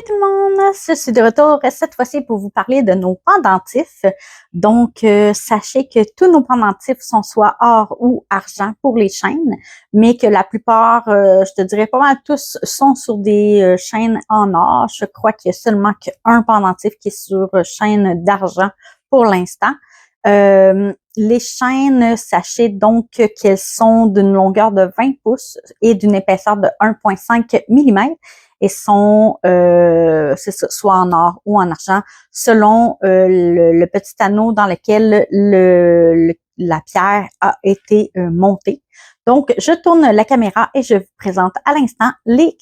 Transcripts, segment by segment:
Salut tout le monde, je suis de retour cette fois-ci pour vous parler de nos pendentifs. Donc, sachez que tous nos pendentifs sont soit or ou argent pour les chaînes, mais que la plupart, je te dirais pas mal tous, sont sur des chaînes en or. Je crois qu'il y a seulement qu'un pendentif qui est sur chaîne d'argent pour l'instant. Les chaînes, sachez donc qu'elles sont d'une longueur de 20 pouces et d'une épaisseur de 1,5 mm. Et sont, c'est ça, soit en or ou en argent, selon le petit anneau dans lequel la pierre a été montée. Donc, je tourne la caméra et je vous présente à l'instant les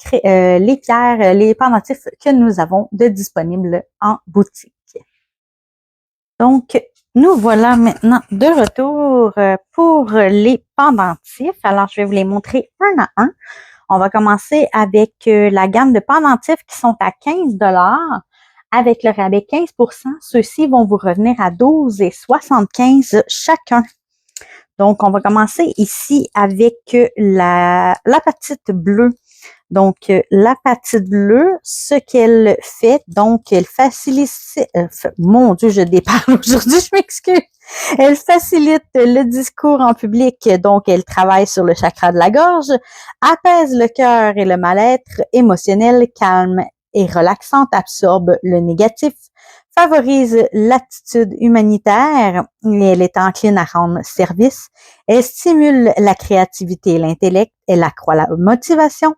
pierres, les pendentifs que nous avons de disponibles en boutique. Donc, nous voilà maintenant de retour pour les pendentifs. Alors, je vais vous les montrer un à un. On va commencer avec la gamme de pendentifs qui sont à 15 $. Avec le rabais 15 %, ceux-ci vont vous revenir à 12,75 $ chacun. Donc, on va commencer ici avec l'apatite bleue. Donc, l'apatite bleue, ce qu'elle fait, donc, elle facilite... mon Dieu, je déparle aujourd'hui, je m'excuse. Elle facilite le discours en public, donc elle travaille sur le chakra de la gorge, apaise le cœur et le mal-être émotionnel, calme et relaxante, absorbe le négatif, favorise l'attitude humanitaire et elle est encline à rendre service. Elle stimule la créativité et l'intellect, elle accroît la motivation,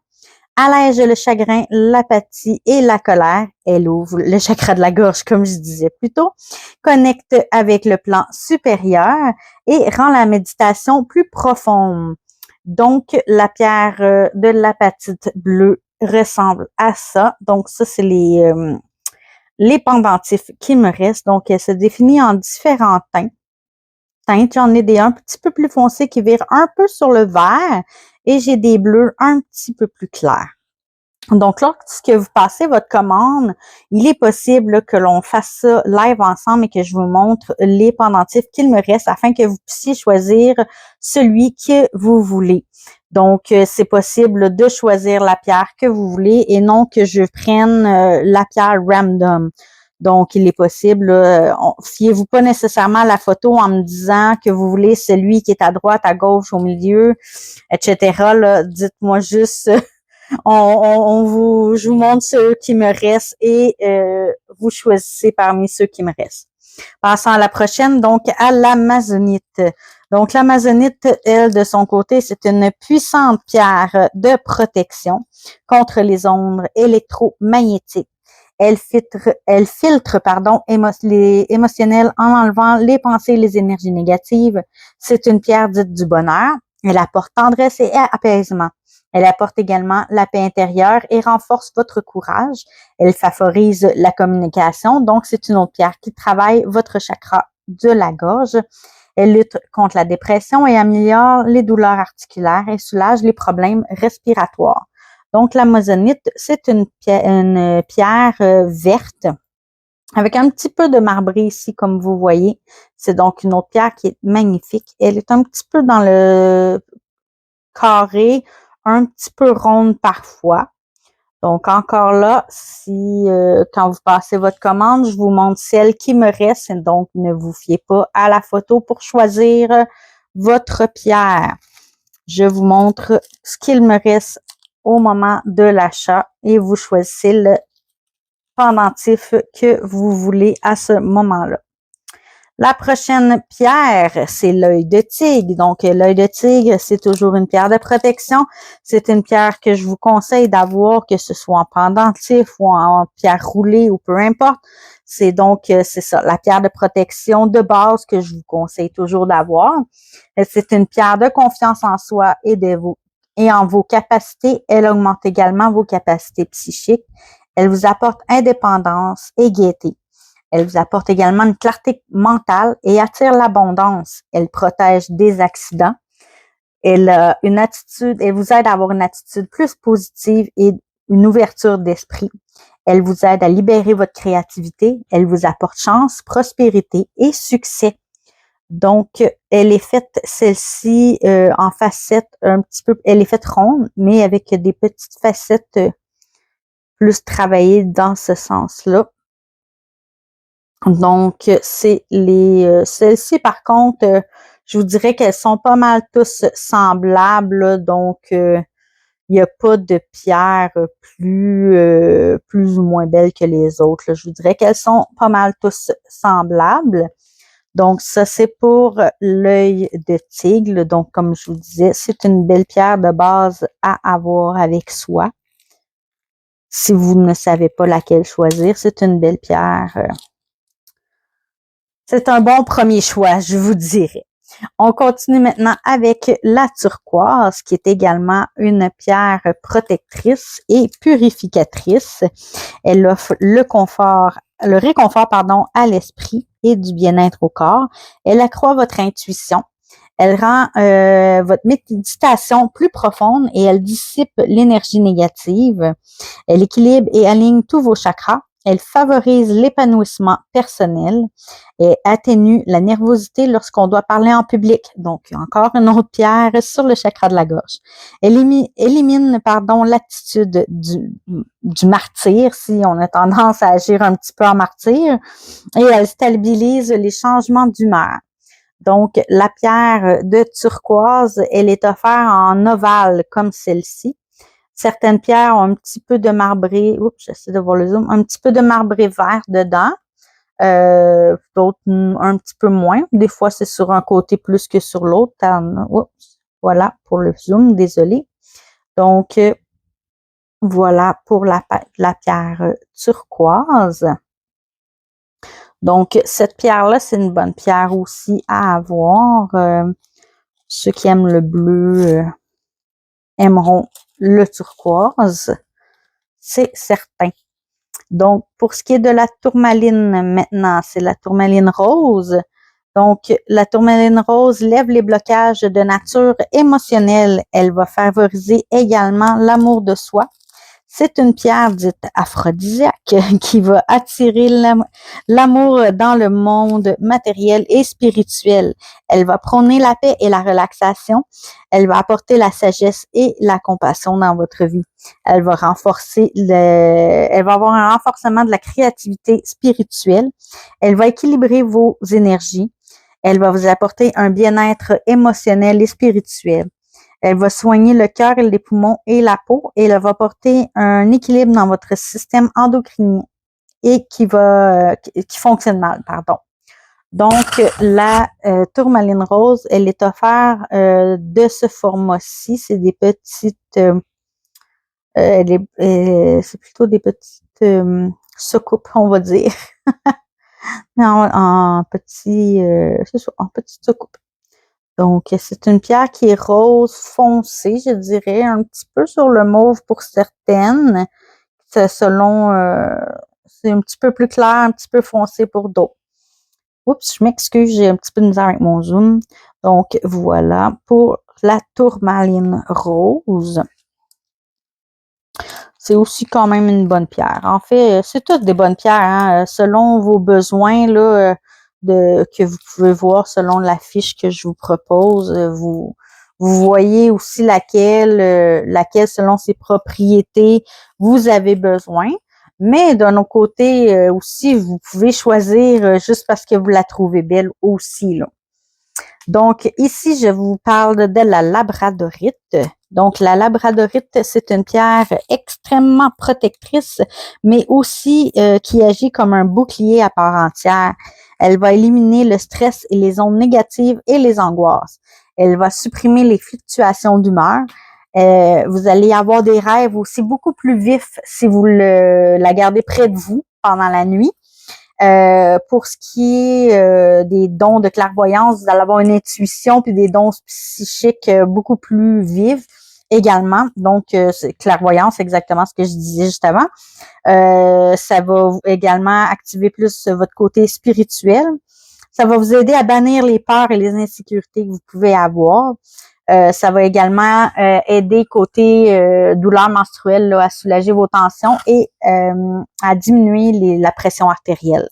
allège le chagrin, l'apathie et la colère. Elle ouvre le chakra de la gorge, comme je disais plus tôt, connecte avec le plan supérieur et rend la méditation plus profonde. Donc, la pierre de l'apatite bleue ressemble à ça. Donc, ça, c'est les pendentifs qui me restent. Donc, elle se définit en différents teints. J'en ai des un petit peu plus foncés qui virent un peu sur le vert et j'ai des bleus un petit peu plus clairs. Donc, lorsque vous passez votre commande, il est possible que l'on fasse ça live ensemble et que je vous montre les pendentifs qu'il me reste afin que vous puissiez choisir celui que vous voulez. Donc, c'est possible de choisir la pierre que vous voulez et non que je prenne la pierre random. Donc, il est possible, fiez-vous pas nécessairement à la photo en me disant que vous voulez celui qui est à droite, à gauche, au milieu, etc. Là, dites-moi juste, je vous montre ceux qui me restent et vous choisissez parmi ceux qui me restent. Passons à la prochaine, donc à l'amazonite. Donc, l'amazonite, elle, de son côté, c'est une puissante pierre de protection contre les ondes électromagnétiques. Elle filtre les émotionnels en enlevant les pensées et les énergies négatives. C'est une pierre dite du bonheur. Elle apporte tendresse et apaisement. Elle apporte également la paix intérieure et renforce votre courage. Elle favorise la communication. Donc, c'est une autre pierre qui travaille votre chakra de la gorge. Elle lutte contre la dépression et améliore les douleurs articulaires et soulage les problèmes respiratoires. Donc, l'amazonite, c'est une pierre verte avec un petit peu de marbré ici, comme vous voyez. C'est donc une autre pierre qui est magnifique. Elle est un petit peu dans le carré, un petit peu ronde parfois. Donc, encore là, si quand vous passez votre commande, je vous montre celle qui me reste. Donc, ne vous fiez pas à la photo pour choisir votre pierre. Je vous montre ce qu'il me reste au moment de l'achat et vous choisissez le pendentif que vous voulez à ce moment-là. La prochaine pierre, c'est l'œil de tigre. Donc, l'œil de tigre, c'est toujours une pierre de protection. C'est une pierre que je vous conseille d'avoir, que ce soit en pendentif ou en pierre roulée ou peu importe. C'est ça, la pierre de protection de base que je vous conseille toujours d'avoir. C'est une pierre de confiance en soi et en vos capacités. Elle augmente également vos capacités psychiques. Elle vous apporte indépendance et gaieté. Elle vous apporte également une clarté mentale et attire l'abondance. Elle protège des accidents. Elle vous aide à avoir une attitude plus positive et une ouverture d'esprit. Elle vous aide à libérer votre créativité. Elle vous apporte chance, prospérité et succès. Donc, elle est faite, celle-ci, en facettes un petit peu, elle est faite ronde, mais avec des petites facettes plus travailler dans ce sens-là. Donc, c'est celles-ci, par contre, je vous dirais qu'elles sont pas mal tous semblables, là. Donc, il n'y a pas de pierre plus ou moins belle que les autres, là. Je vous dirais qu'elles sont pas mal tous semblables. Donc, ça, c'est pour l'œil de tigre. Donc, comme je vous disais, c'est une belle pierre de base à avoir avec soi. Si vous ne savez pas laquelle choisir, c'est une belle pierre. C'est un bon premier choix, je vous dirais. On continue maintenant avec la turquoise, qui est également une pierre protectrice et purificatrice. Elle offre le réconfort, à l'esprit et du bien-être au corps. Elle accroît votre intuition. Elle rend votre méditation plus profonde et elle dissipe l'énergie négative. Elle équilibre et aligne tous vos chakras. Elle favorise l'épanouissement personnel et atténue la nervosité lorsqu'on doit parler en public. Donc, encore une autre pierre sur le chakra de la gorge. Elle élimine l'attitude du martyr, si on a tendance à agir un petit peu en martyr, et elle stabilise les changements d'humeur. Donc, la pierre de turquoise, elle est offerte en ovale comme celle-ci. Certaines pierres ont un petit peu de marbré, j'essaie de voir le zoom, un petit peu de marbré vert dedans, d'autres un petit peu moins. Des fois, c'est sur un côté plus que sur l'autre. Voilà pour le zoom, désolé. Donc, voilà pour la pierre turquoise. Donc, cette pierre-là, c'est une bonne pierre aussi à avoir. Ceux qui aiment le bleu aimeront le turquoise, c'est certain. Donc, pour ce qui est de la tourmaline maintenant, c'est la tourmaline rose. Donc, la tourmaline rose lève les blocages de nature émotionnelle. Elle va favoriser également l'amour de soi. C'est une pierre dite aphrodisiaque qui va attirer l'amour dans le monde matériel et spirituel. Elle va prôner la paix et la relaxation. Elle va apporter la sagesse et la compassion dans votre vie. Elle va avoir un renforcement de la créativité spirituelle. Elle va équilibrer vos énergies. Elle va vous apporter un bien-être émotionnel et spirituel. Elle va soigner le cœur, les poumons et la peau et elle va apporter un équilibre dans votre système endocrinien et qui fonctionne mal, pardon. Donc, la tourmaline rose, elle est offerte de ce format-ci. C'est des petites, c'est plutôt des petites soucoupes, on va dire, en petits soucoupes. Donc, c'est une pierre qui est rose foncé, je dirais, un petit peu sur le mauve pour certaines. Selon, c'est un petit peu plus clair, un petit peu foncé pour d'autres. Oups, je m'excuse, j'ai un petit peu de misère avec mon zoom. Donc, voilà pour la tourmaline rose. C'est aussi quand même une bonne pierre. En fait, c'est toutes des bonnes pierres, hein, selon vos besoins, là, que vous pouvez voir selon la fiche que je vous propose. Vous voyez aussi laquelle selon ses propriétés vous avez besoin. Mais d'un autre côté aussi, vous pouvez choisir juste parce que vous la trouvez belle aussi, là. Donc, ici, je vous parle de la labradorite. Donc, la labradorite, c'est une pierre extrêmement protectrice, mais aussi qui agit comme un bouclier à part entière. Elle va éliminer le stress et les ondes négatives et les angoisses. Elle va supprimer les fluctuations d'humeur. Vous allez avoir des rêves aussi beaucoup plus vifs si vous la gardez près de vous pendant la nuit. Pour ce qui est des dons de clairvoyance, vous allez avoir une intuition puis des dons psychiques beaucoup plus vives également. Donc, clairvoyance, c'est exactement ce que je disais juste avant. Ça va également activer plus votre côté spirituel. Ça va vous aider à bannir les peurs et les insécurités que vous pouvez avoir. Ça va également aider côté douleur menstruelle là, à soulager vos tensions et à diminuer la pression artérielle.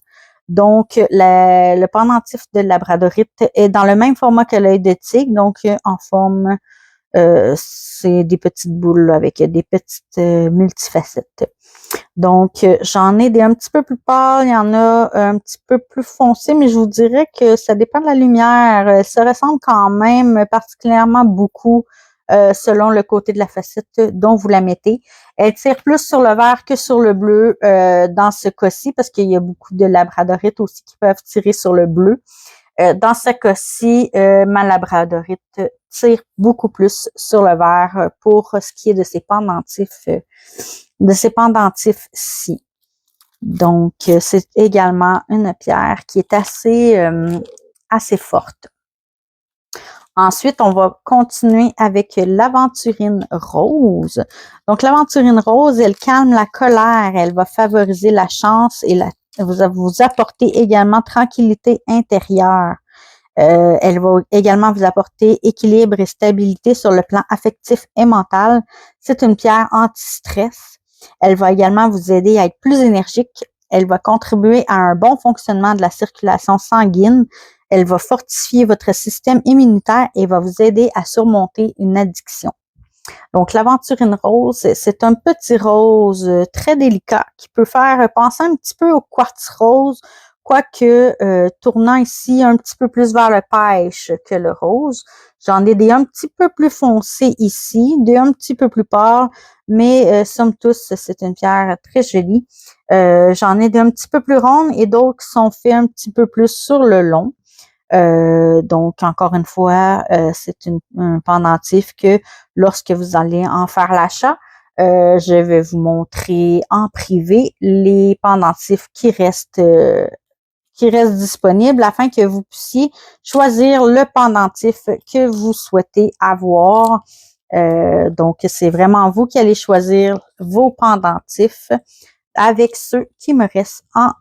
Donc, le pendentif de labradorite est dans le même format que l'œil de tigre, donc en forme, c'est des petites boules là, avec des petites multifacettes. Donc, j'en ai des un petit peu plus pâles, il y en a un petit peu plus foncés, mais je vous dirais que ça dépend de la lumière. Elles se ressemblent quand même particulièrement beaucoup selon le côté de la facette dont vous la mettez. Elle tire plus sur le vert que sur le bleu dans ce cas-ci, parce qu'il y a beaucoup de labradorites aussi qui peuvent tirer sur le bleu. Dans ce cas-ci, ma labradorite tire beaucoup plus sur le vert pour ce qui est de ses pendentifs-ci. Donc, c'est également une pierre qui est assez forte. Ensuite, on va continuer avec l'aventurine rose. Donc, l'aventurine rose, elle calme la colère, elle va favoriser la chance et vous apporter également tranquillité intérieure. Elle va également vous apporter équilibre et stabilité sur le plan affectif et mental. C'est une pierre anti-stress. Elle va également vous aider à être plus énergique. Elle va contribuer à un bon fonctionnement de la circulation sanguine. Elle va fortifier votre système immunitaire et va vous aider à surmonter une addiction. Donc, l'aventurine rose, c'est un petit rose très délicat qui peut faire penser un petit peu au quartz rose, quoique tournant ici un petit peu plus vers le pêche que le rose. J'en ai des un petit peu plus foncés ici, des un petit peu plus pâles, mais somme toute, c'est une pierre très jolie. J'en ai des un petit peu plus rondes et d'autres qui sont faits un petit peu plus sur le long. Donc, encore une fois, c'est un pendentif que lorsque vous allez en faire l'achat, je vais vous montrer en privé les pendentifs qui restent disponibles afin que vous puissiez choisir le pendentif que vous souhaitez avoir. Donc, c'est vraiment vous qui allez choisir vos pendentifs avec ceux qui me restent en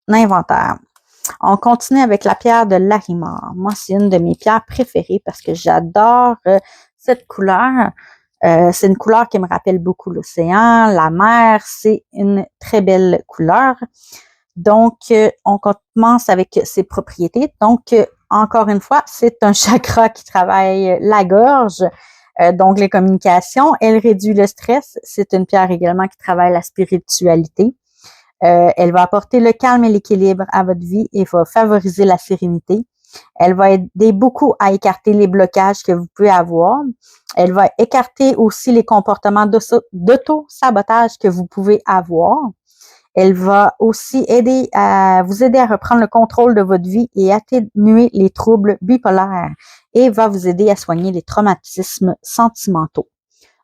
inventaire. On continue avec la pierre de Larimar. Moi, c'est une de mes pierres préférées parce que j'adore cette couleur. C'est une couleur qui me rappelle beaucoup l'océan, la mer. C'est une très belle couleur. Donc, on commence avec ses propriétés. Donc, encore une fois, c'est un chakra qui travaille la gorge. Donc, les communications. Elle réduit le stress. C'est une pierre également qui travaille la spiritualité. Elle va apporter le calme et l'équilibre à votre vie et va favoriser la sérénité. Elle va aider beaucoup à écarter les blocages que vous pouvez avoir. Elle va écarter aussi les comportements d'auto-sabotage que vous pouvez avoir. Elle va aussi vous aider à reprendre le contrôle de votre vie et atténuer les troubles bipolaires et va vous aider à soigner les traumatismes sentimentaux.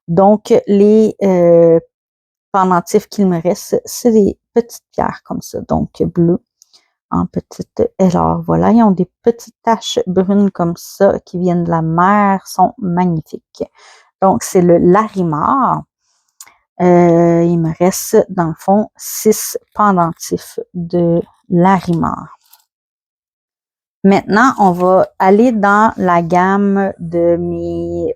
Donc, les pendentifs qu'il me reste, c'est des petites pierres comme ça, donc bleu en petite. Alors voilà, ils ont des petites taches brunes comme ça qui viennent de la mer, sont magnifiques. Donc c'est le Larimar. Il me reste dans le fond 6 pendentifs de Larimar. Maintenant, on va aller dans la gamme de mes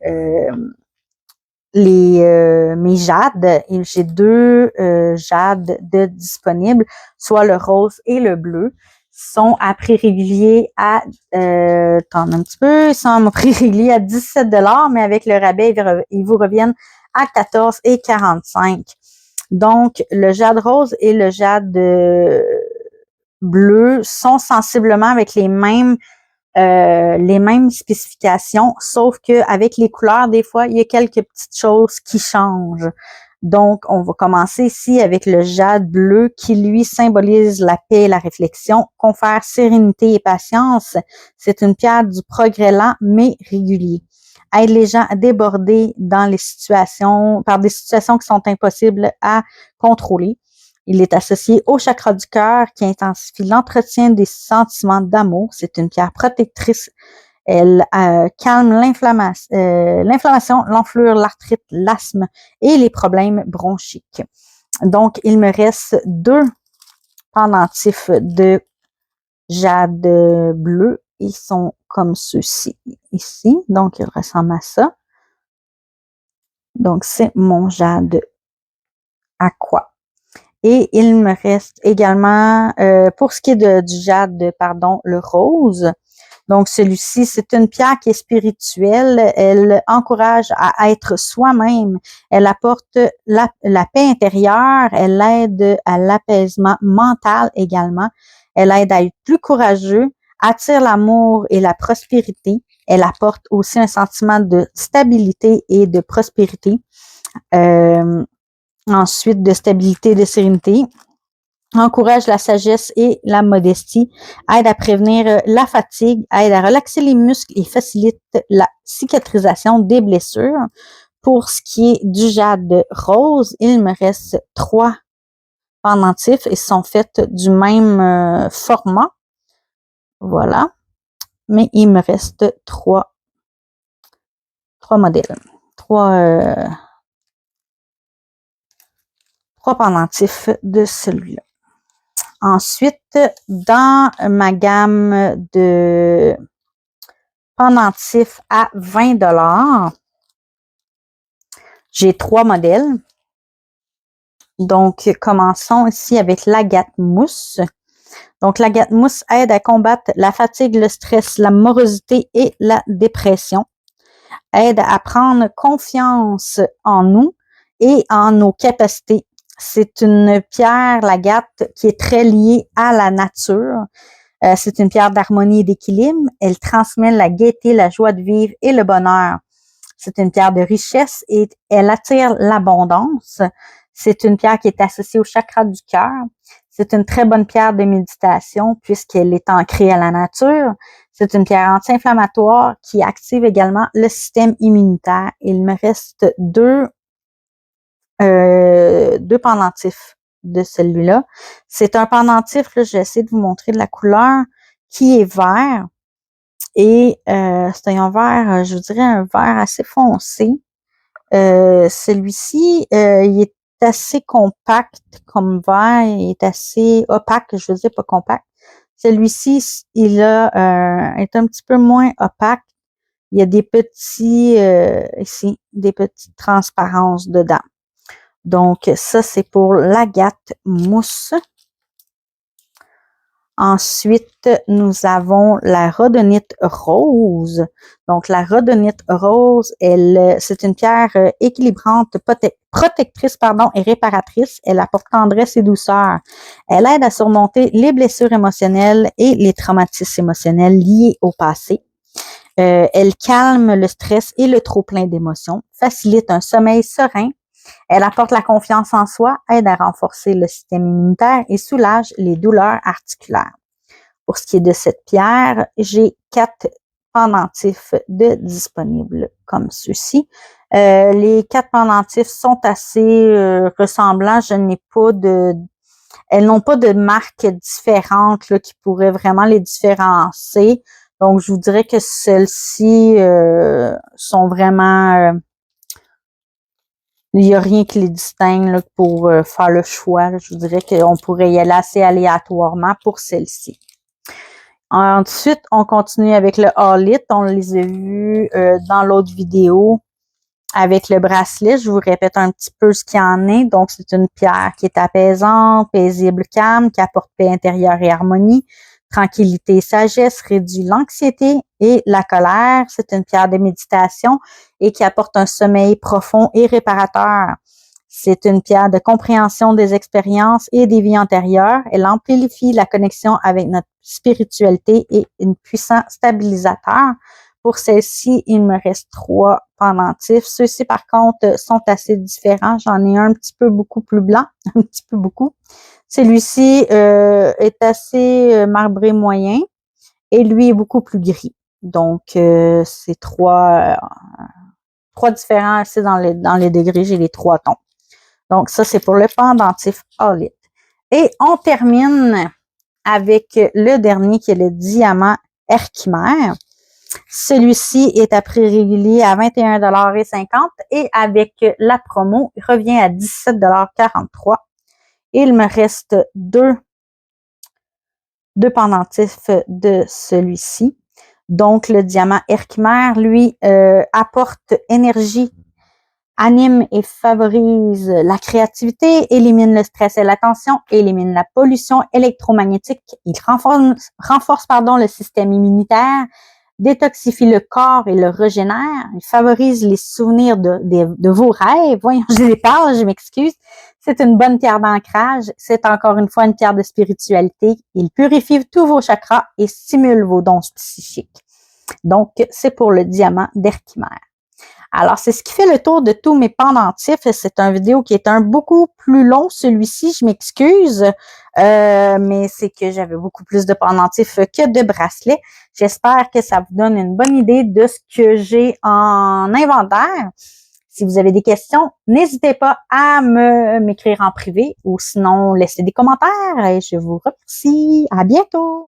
jades. J'ai 2 jades disponibles, soit le rose et le bleu. Ils sont à prix régulier à attends un petit peu, ils sont à prix régulier à 17 $, mais avec le rabais, ils vous reviennent à 14,45 $. Donc, le jade rose et le jade bleu sont sensiblement avec les mêmes spécifications, sauf que avec les couleurs, des fois, il y a quelques petites choses qui changent. Donc, on va commencer ici avec le jade bleu qui, lui, symbolise la paix et la réflexion, confère sérénité et patience. C'est une pierre du progrès lent, mais régulier. Aide les gens à déborder par des situations qui sont impossibles à contrôler. Il est associé au chakra du cœur qui intensifie l'entretien des sentiments d'amour. C'est une pierre protectrice. Elle calme l'inflammation, l'enflure, l'arthrite, l'asthme et les problèmes bronchiques. Donc, il me reste 2 pendentifs de jade bleu. Ils sont comme ceux-ci, ici. Donc, ils ressemblent à ça. Donc, c'est mon jade aqua. Et il me reste également, pour ce qui est du jade, le rose. Donc, celui-ci, c'est une pierre qui est spirituelle. Elle encourage à être soi-même. Elle apporte la paix intérieure. Elle aide à l'apaisement mental également. Elle aide à être plus courageux, attire l'amour et la prospérité. Elle apporte aussi un sentiment de stabilité et de prospérité. Ensuite, de stabilité et de sérénité. Encourage la sagesse et la modestie, aide à prévenir la fatigue, aide à relaxer les muscles et facilite la cicatrisation des blessures. Pour ce qui est du jade rose, il me reste 3 pendentifs et sont faits du même format. Voilà. Mais il me reste 3 modèles. 3 pendentifs de celui-là. Ensuite, dans ma gamme de pendentifs à 20 $, j'ai 3 modèles. Donc, commençons ici avec l'agate mousse. Donc, l'agate mousse aide à combattre la fatigue, le stress, la morosité et la dépression. Aide à prendre confiance en nous et en nos capacités. C'est une pierre, l'agate, qui est très liée à la nature. C'est une pierre d'harmonie et d'équilibre. Elle transmet la gaieté, la joie de vivre et le bonheur. C'est une pierre de richesse et elle attire l'abondance. C'est une pierre qui est associée au chakra du cœur. C'est une très bonne pierre de méditation puisqu'elle est ancrée à la nature. C'est une pierre anti-inflammatoire qui active également le système immunitaire. Il me reste 2 pendentifs de celui-là. C'est un pendentif, là, j'essaie de vous montrer de la couleur, qui est vert. Et c'est un vert, je vous dirais un vert assez foncé. Celui-ci, il est assez compact comme vert, il est assez opaque, je veux dire pas compact. Celui-ci, il est un petit peu moins opaque. Il y a des petits, ici, des petites transparences dedans. Donc, ça, c'est pour l'agate mousse. Ensuite, nous avons la rhodonite rose. Donc, la rhodonite rose, c'est une pierre équilibrante, protectrice, et réparatrice. Elle apporte tendresse et douceur. Elle aide à surmonter les blessures émotionnelles et les traumatismes émotionnels liés au passé. Elle calme le stress et le trop-plein d'émotions, facilite un sommeil serein. Elle apporte la confiance en soi, aide à renforcer le système immunitaire et soulage les douleurs articulaires. Pour ce qui est de cette pierre, j'ai 4 pendentifs de disponibles comme ceci. Les 4 pendentifs sont assez ressemblants. Elles n'ont pas de marques différentes là, qui pourraient vraiment les différencier. Donc, je vous dirais que celles-ci sont vraiment... il n'y a rien qui les distingue là, pour faire le choix. Là. Je vous dirais qu'on pourrait y aller assez aléatoirement pour celle-ci. Ensuite, on continue avec le All-It. On les a vus dans l'autre vidéo avec le bracelet. Je vous répète un petit peu ce qu'il y en est. Donc, c'est une pierre qui est apaisante, paisible, calme, qui apporte paix intérieure et harmonie, tranquillité et sagesse, réduit l'anxiété et la colère. C'est une pierre de méditation et qui apporte un sommeil profond et réparateur. C'est une pierre de compréhension des expériences et des vies antérieures. Elle amplifie la connexion avec notre spiritualité et un puissant stabilisateur. Pour celle-ci, il me reste 3 pendentifs. Ceux-ci, par contre, sont assez différents. J'en ai un petit peu beaucoup plus blanc, un petit peu beaucoup. Celui-ci est assez marbré moyen et lui est beaucoup plus gris. Donc, c'est 3 différents. C'est dans les degrés, j'ai les 3 tons. Donc, ça, c'est pour le pendentif All-It. Et on termine avec le dernier qui est le diamant Herkimer. Celui-ci est à prix régulier à 21,50 $ et avec la promo, il revient à 17,43 $. Il me reste 2 pendentifs de celui-ci. Donc, le diamant Herkimer, lui, apporte énergie, anime et favorise la créativité, élimine le stress et la tension, élimine la pollution électromagnétique, il renforce le système immunitaire, détoxifie le corps et le régénère, il favorise les souvenirs de vos rêves. Voyons, je les parle, je m'excuse. C'est une bonne pierre d'ancrage. C'est encore une fois une pierre de spiritualité. Il purifie tous vos chakras et stimule vos dons psychiques. Donc, c'est pour le diamant d'Herkimer. Alors, c'est ce qui fait le tour de tous mes pendentifs. C'est une vidéo qui est beaucoup plus long, celui-ci, je m'excuse, mais c'est que j'avais beaucoup plus de pendentifs que de bracelets. J'espère que ça vous donne une bonne idée de ce que j'ai en inventaire. Si vous avez des questions, n'hésitez pas à m'écrire en privé ou sinon laissez des commentaires et je vous remercie. À bientôt!